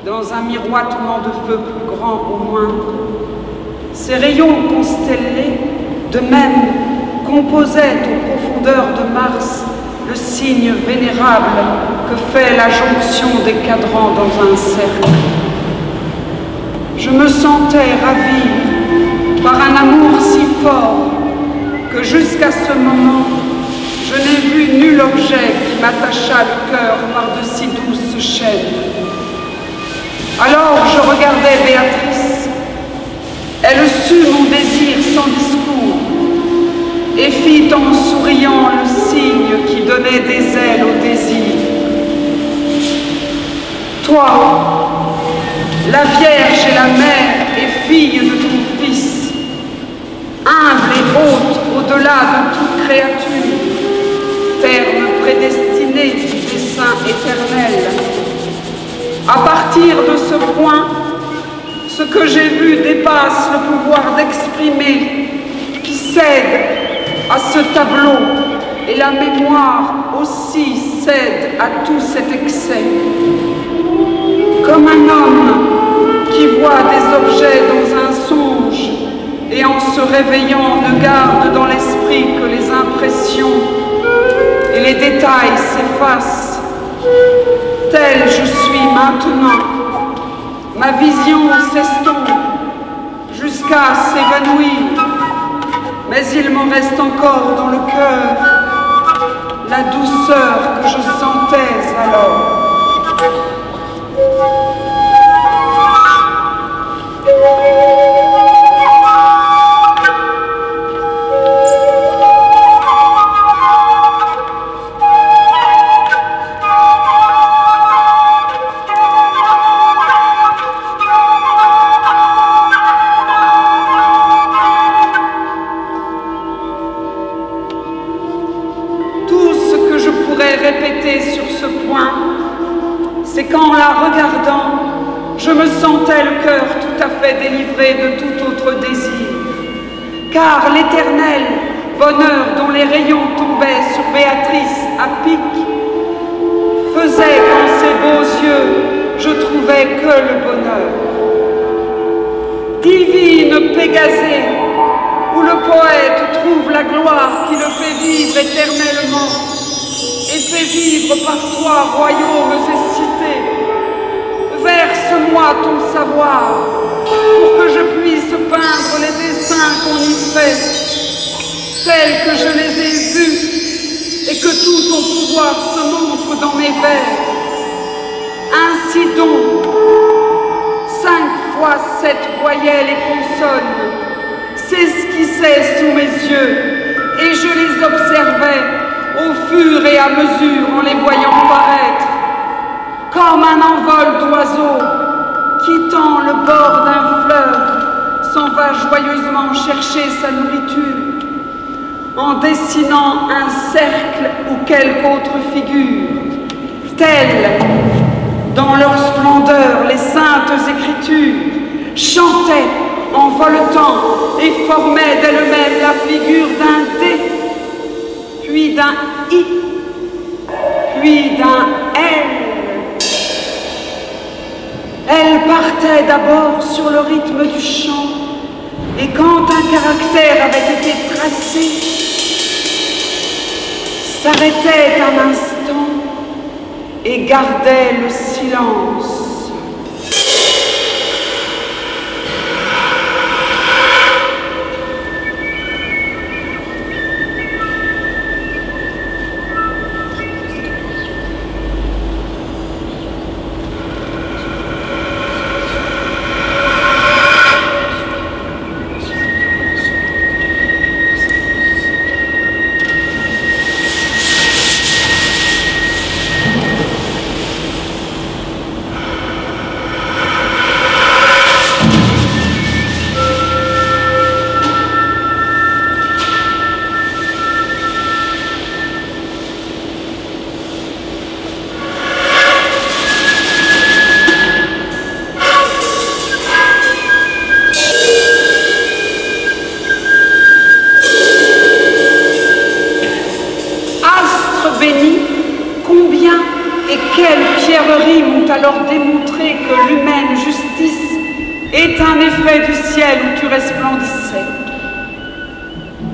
dans un miroitement de feu plus grand au moins. Ces rayons constellés, de même, composaient aux profondeurs de Mars le signe vénérable que fait la jonction des cadrans dans un cercle. Je me sentais ravie par un amour si fort que jusqu'à ce moment, je n'ai vu nul objet qui m'attachât le cœur par de si douces chaînes. Alors je regardais Béatrice. Elle sut mon désir sans discours et fit en souriant le signe qui donnait des ailes au désir. Toi, la Vierge et la Mère et fille de ton Fils, humble et haute au-delà de toute créature, terme prédestiné du dessein éternel. À partir de ce point, ce que j'ai vu dépasse le pouvoir d'exprimer, qui cède à ce tableau, et la mémoire aussi cède à tout cet excès. Comme un homme qui voit des objets dans un songe et en se réveillant ne garde dans l'esprit que les impressions et les détails s'effacent. Tel je suis maintenant. Ma vision s'estompe jusqu'à s'évanouir, mais il m'en reste encore dans le cœur la douceur que je sentais alors. C'est qu'en la regardant, je me sentais le cœur tout à fait délivré de tout autre désir. Car l'éternel bonheur dont les rayons tombaient sur Béatrice à pic faisait qu'en ses beaux yeux, je trouvais que le bonheur. Divine Pégasée, où le poète trouve la gloire qui le fait vivre éternellement, et fait vivre par toi royaumes et cités. Verse-moi ton savoir pour que je puisse peindre les dessins qu'on y fait, tels que je les ai vus, et que tout ton pouvoir se montre dans mes vers. Ainsi donc, 5 fois 7 voyelles et consonnes s'esquissaient sous mes yeux, et je les observais au fur et à mesure en les voyant paraître, comme un envol d'oiseaux quittant le bord d'un fleuve s'en va joyeusement chercher sa nourriture, en dessinant un cercle ou quelque autre figure, telle, dans leur splendeur, les saintes écritures chantaient en voletant et formaient d'elles-mêmes la figure d'un D, puis d'un I, puis d'un L. Elle partait d'abord sur le rythme du chant, et quand un caractère avait été tracé, s'arrêtait un instant et gardait le silence. un effet du ciel où tu resplendissais.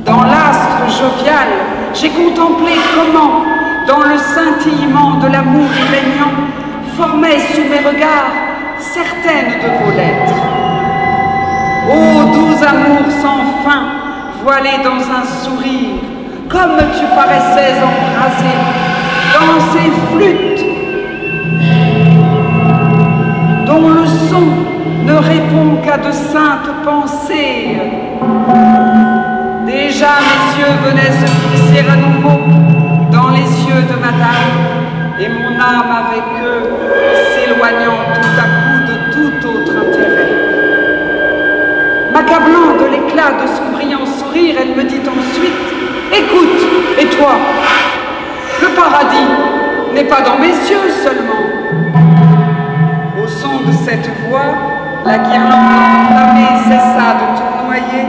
Dans l'astre jovial, j'ai contemplé comment, dans le scintillement de l'amour régnant, formaient sous mes regards certaines de vos lettres. Ô doux amour sans fin, voilé dans un sourire, comme tu paraissais embrasé dans ces flûtes dont le son ne répond qu'à de saintes pensées. Déjà mes yeux venaient se fixer à nouveau dans les yeux de madame, et mon âme avec eux s'éloignant tout à coup de tout autre intérêt. M'accablant de l'éclat de son brillant sourire, elle me dit ensuite: écoute, et toi, le paradis n'est pas dans mes yeux seulement. Au son de cette voix, la guirlande enflammée cessa de tournoyer,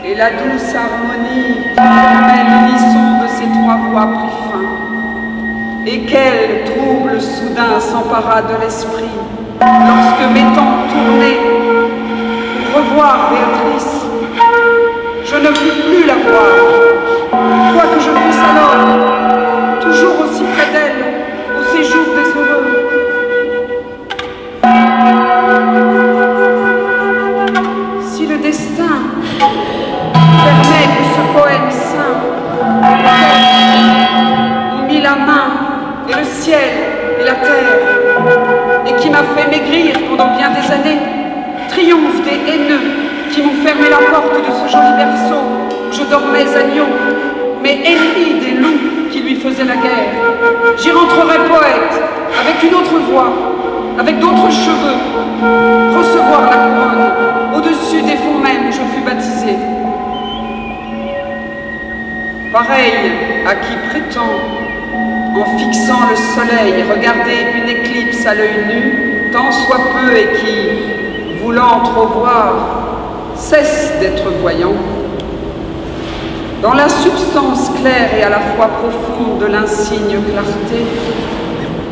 et la douce harmonie qui formait l'unisson de ces trois voix prit fin. Et quel trouble soudain s'empara de l'esprit lorsque, m'étant tourné pour revoir Béatrice, je ne pus plus la voir, quoique je fusse alors toujours aussi près d'elle au séjour des heureux. Si le destin permet que ce poème saint m'ont mis la main et le ciel et la terre, et qui m'a fait maigrir pendant bien des années, triomphe des haineux qui m'ont fermé la porte de ce joli berceau où je dormais agneau, mais ennemi des loups qui lui faisaient la guerre. J'y rentrerai poète, avec une autre voix, avec d'autres cheveux, recevoir la couronne au-dessus des fonds même où je fus baptisé. Pareil à qui prétend, en fixant le soleil, regarder une éclipse à l'œil nu, tant soit peu, et qui, voulant trop voir, cesse d'être voyant. Dans la substance claire et à la fois profonde de l'insigne clarté,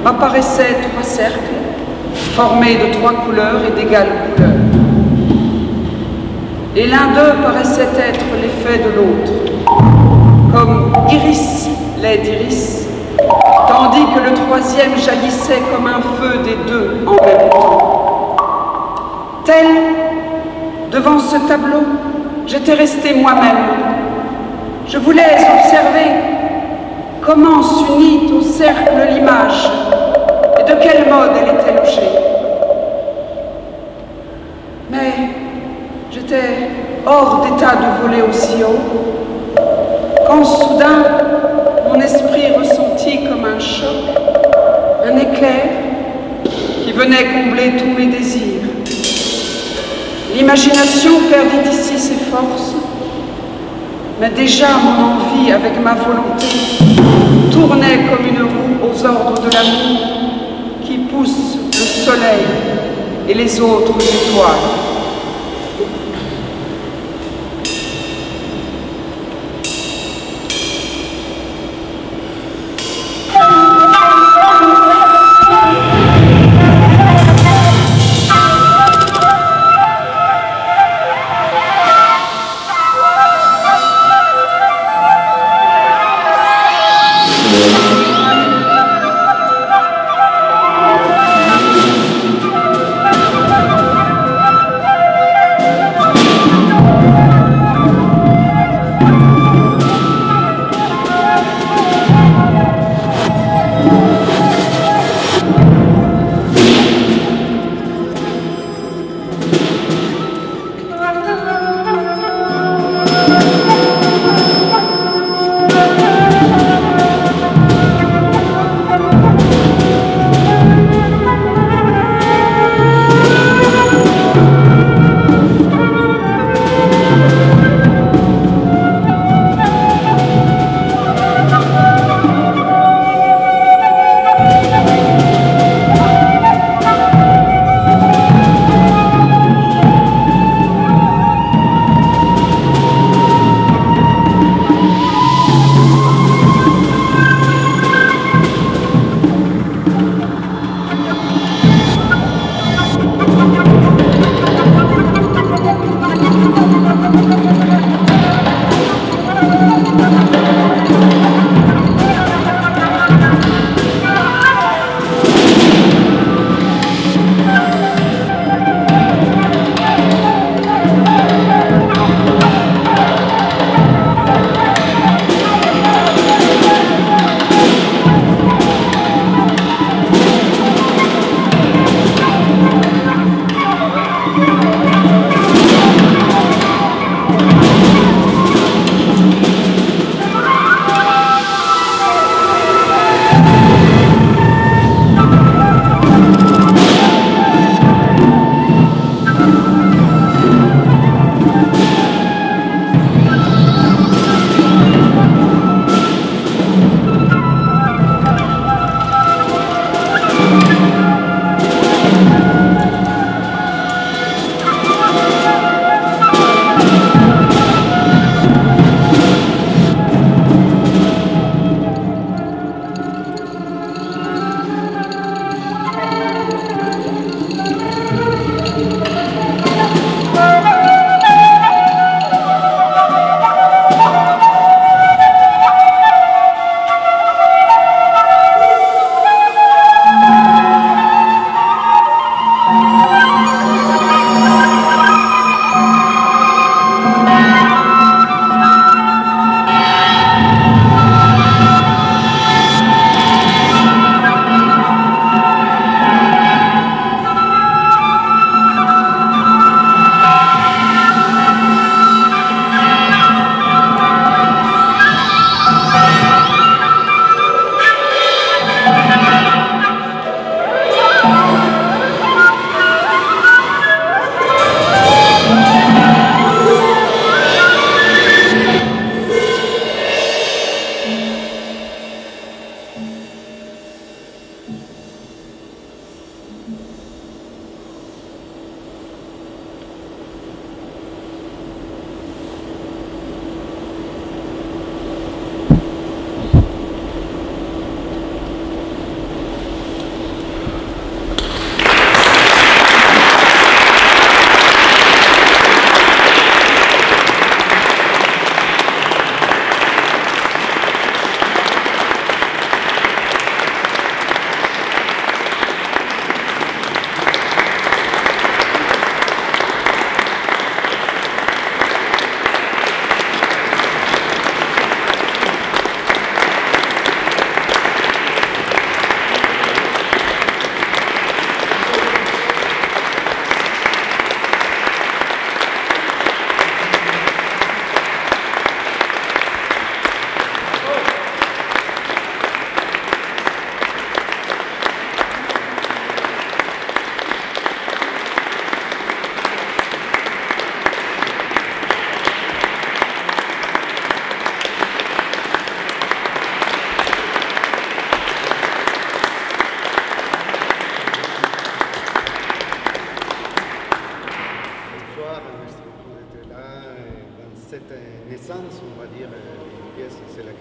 m'apparaissaient trois cercles, formés de trois couleurs et d'égales couleurs. Et l'un d'eux paraissait être l'effet de l'autre, comme iris l'est d'iris, tandis que le troisième jaillissait comme un feu des deux en même temps. Tel, devant ce tableau, j'étais resté moi-même. Je voulais observer comment s'unit au cercle l'image et de quel mode elle était logée. Mais j'étais hors d'état de voler aussi haut, quand soudain mon esprit ressentit comme un choc, un éclair qui venait combler tous mes désirs. L'imagination perdit ici ses forces, mais déjà mon envie avec ma volonté tournait comme une roue aux ordres de l'amour qui pousse le soleil et les autres étoiles.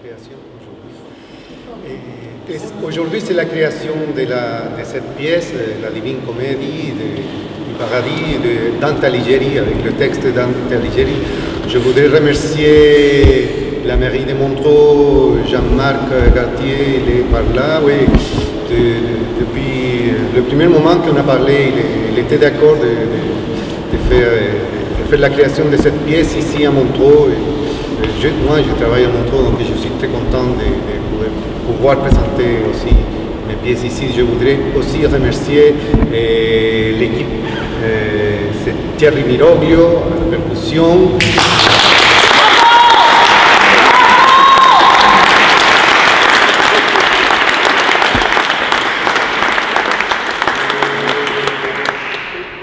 création aujourd'hui. Aujourd'hui, c'est la création de cette pièce, la Divine Comédie, du Paradis, de Dante Alighieri, avec le texte de Dante Alighieri. Je voudrais remercier la mairie de Montreux, Jean-Marc Gartier, il est par là, oui. Depuis le premier moment qu'on a parlé, il était d'accord de faire la création de cette pièce ici à Montreux. Moi, je travaille à Montreux, donc je suis très content de pouvoir présenter aussi mes pièces ici. Je voudrais aussi remercier l'équipe, c'est Thierry Miroglio, à la percussion.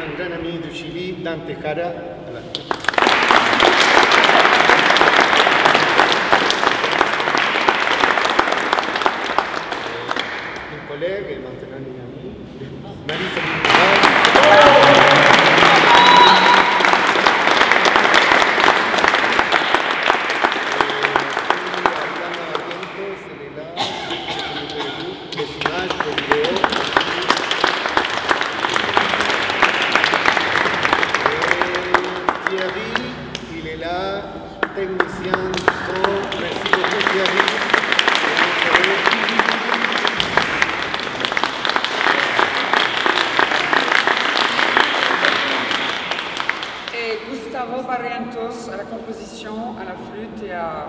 Un grand ami du Chili, Dante Jara. Collègue et maintenant une amie, Marisa Thierry, il est là, technicien du son. Merci beaucoup Thierry. Gustavo Barrientos à la composition, à la flûte et à